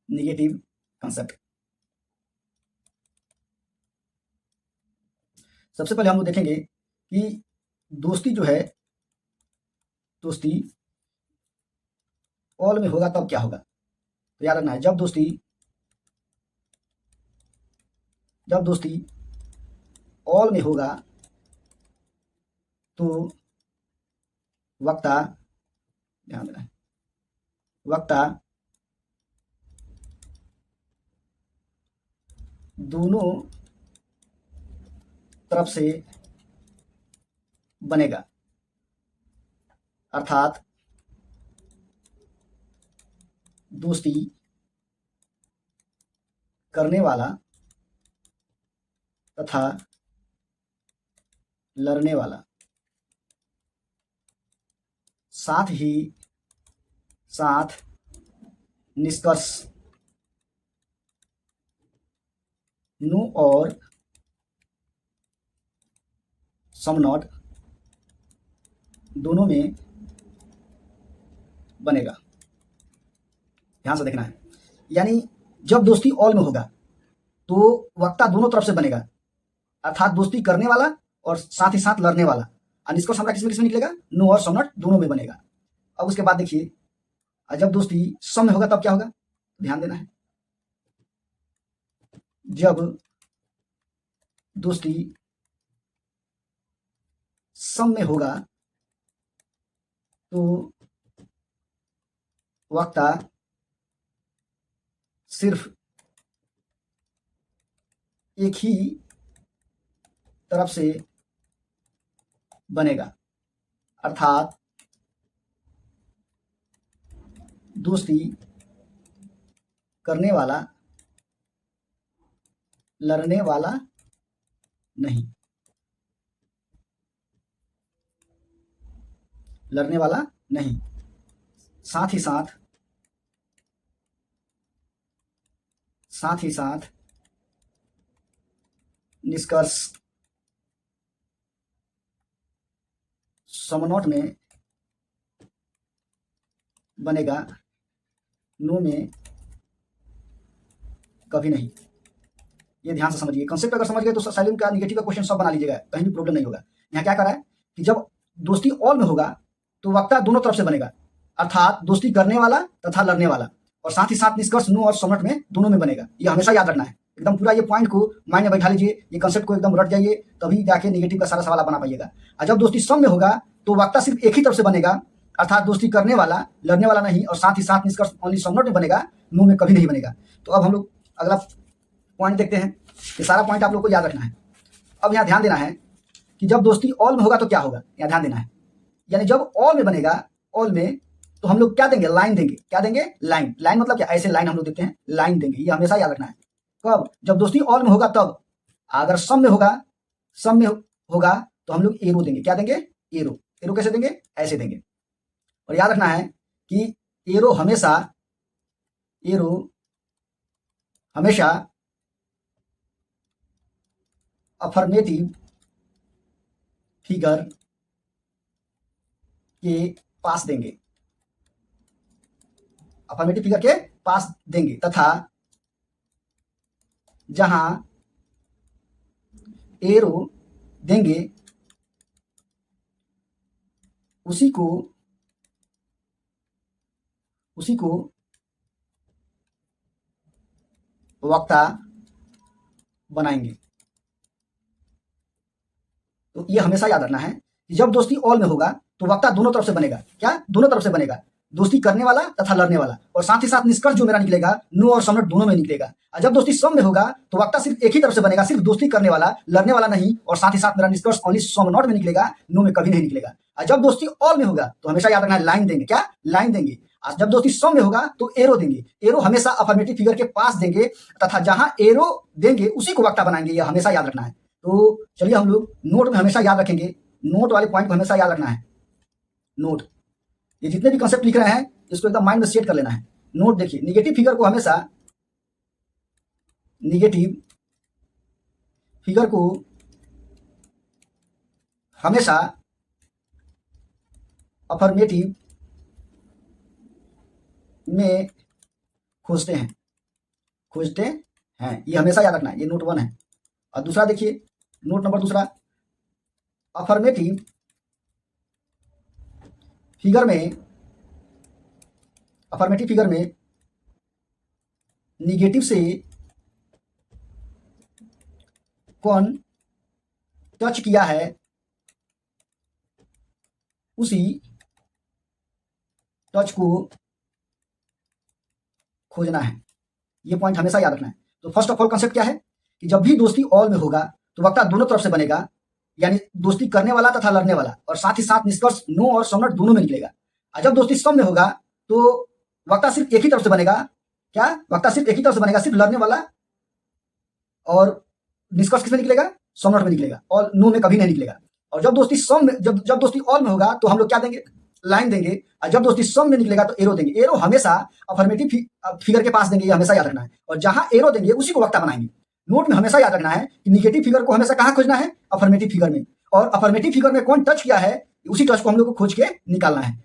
Negative concept. सबसे पहले हम लोग देखेंगे कि दोस्ती जो है, दोस्ती ऑल में होगा तब क्या होगा। तो याद रखना है, जब दोस्ती ऑल में होगा तो वक्ता, ध्यान देना है, वक्ता दोनों तरफ से बनेगा। अर्थात दोस्ती करने वाला तथा लड़ने वाला साथ ही साथ निष्कर्ष नो और सम नॉट दोनों में बनेगा। ध्यान से देखना है, यानी जब दोस्ती ऑल में होगा तो वक्ता दोनों तरफ से बनेगा, अर्थात दोस्ती करने वाला और साथ ही साथ लड़ने वाला। और निष्कर्ष हमारा किसमें निकलेगा? नो और सम नॉट दोनों में बनेगा। अब उसके बाद देखिए, जब दोस्ती सम में होगा तब क्या होगा? ध्यान देना है, जब दोस्ती सम में होगा तो वक्ता सिर्फ एक ही तरफ से बनेगा, अर्थात दोस्ती करने वाला लड़ने वाला नहीं, लड़ने वाला नहीं। साथ ही साथ निष्कर्ष समनोट में बनेगा, नो में कभी नहीं। ये ध्यान से समझिए, कंसेप्ट अगर समझ गए तो साइलेंट का निगेटिव का क्वेश्चन सब बना लीजिएगा, कहीं भी प्रॉब्लम नहीं होगा। यहाँ क्या कर रहा है कि जब दोस्ती ऑल में होगा तो वक्ता दोनों तरफ से बनेगा, अर्थात दोस्ती करने वाला तथा लड़ने वाला, और साथ ही साथ निष्कर्ष नो और समनोट में दोनों में बनेगा। ये हमेशा याद रखना है, एकदम पूरा ये पॉइंट को माइंड में बैठा लीजिए, ये कंसेप्ट को एकदम रट जाइए, तभी जाके निगेटिव का सारा सवाल आप बना पाइएगा। और जब दोस्ती सम में होगा तो वक्ता सिर्फ एक ही तरफ से बनेगा, अर्थात दोस्ती करने वाला लड़ने वाला नहीं, और साथ ही साथ निष्कर्ष ओनली सम नॉट में बनेगा, नो में कभी नहीं बनेगा। तो अब हम लोग अगला पॉइंट देखते हैं। ये सारा पॉइंट आप लोग को याद रखना है। अब यहाँ ध्यान देना है कि जब दोस्ती ऑल में होगा तो क्या होगा, यहाँ ध्यान देना है। यानी जब ऑल में बनेगा, ऑल में, तो हम लोग क्या देंगे? लाइन देंगे। क्या देंगे? लाइन। लाइन मतलब क्या? ऐसे लाइन हम लोग देते हैं, लाइन देंगे। ये हमेशा याद रखना है। कब? जब दोस्ती ऑल में होगा तब। अगर सम में होगा तो हम लोग एरो देंगे। क्या देंगे? एरो। एरो कैसे देंगे? ऐसे देंगे। और याद रखना है कि एरो हमेशा अफर्मेटिव फिगर के पास देंगे, अफर्मेटिव फिगर के पास देंगे, तथा जहां एरो देंगे उसी को वक्ता बनाएंगे। तो ये हमेशा याद रखना है कि जब दोस्ती ऑल में होगा तो वक्ता दोनों तरफ से बनेगा। क्या? दोनों तरफ से बनेगा, दोस्ती करने वाला तथा लड़ने वाला, और साथ ही साथ निष्कर्ष जो मेरा निकलेगा नो और सम नॉट दोनों में निकलेगा। और जब दोस्ती सम में होगा तो वक्ता सिर्फ एक ही तरफ से बनेगा, सिर्फ दोस्ती करने वाला लड़ने वाला नहीं, और साथ ही साथ मेरा निष्कर्ष ओनली सम नॉट में निकलेगा, नो में कभी नहीं निकलेगा। और जब दोस्ती ऑल में होगा तो हमेशा याद रखना है, लाइन देंगे। क्या? लाइन देंगे। जब दोस्ती सम में होगा तो एरो देंगे। एरो हमेशा अफर्मेटिव फिगर के पास देंगे, तथा जहां एरो देंगे उसी को वक्ता बनाएंगे। यह हमेशा याद रखना है। तो चलिए हम लोग नोट में हमेशा याद रखेंगे, नोट वाले पॉइंट को हमेशा याद रखना है। नोट, ये जितने भी कंसेप्ट लिख रहे हैं इसको एकदम माइंड में सेट कर लेना है। नोट देखिए, निगेटिव फिगर को हमेशा अफर्मेटिव में खोजते हैं। खोजते हैं। ये हमेशा याद रखना है, ये नोट 1 है। और दूसरा देखिए, नोट नंबर दूसरा, अफर्मेटिव फिगर में निगेटिव से कौन टच किया है उसी टच को खोजना है। ये पॉइंट हमेशा याद रखना है। तो फर्स्ट ऑफ ऑल कंसेप्ट क्या है कि जब भी दोस्ती ऑल में होगा तो वक्ता दोनों तरफ से बनेगा, यानी दोस्ती करने वाला तथा लड़ने वाला, और साथ ही साथ निष्कर्ष नो और समनट दोनों में निकलेगा। और जब दोस्ती सम में होगा तो वक्ता सिर्फ एक ही तरफ से बनेगा। क्या? वक्ता सिर्फ एक ही तरफ से बनेगा, सिर्फ लड़ने वाला, और निष्कर्ष किसमें निकलेगा? समनट में निकलेगा, और नो में कभी नहीं निकलेगा। और जब दोस्ती सम में, जब दोस्ती ऑल में होगा तो हम लोग क्या देंगे? लाइन देंगे। और जब दोस्ती सम में निकलेगा तो एरो देंगे। एरो हमेशा अफर्मेटिव फिगर के पास देंगे, ये हमेशा याद रखना है। और जहां एरो देंगे उसी को वक्ता बनाएंगे। नोट में हमेशा याद रखना है कि निगेटिव फिगर को हमेशा कहां खोजना है? अफर्मेटिव फिगर में। और अफर्मेटिव फिगर में कौन टच किया है उसी टच को हम लोग को खोज के निकालना है।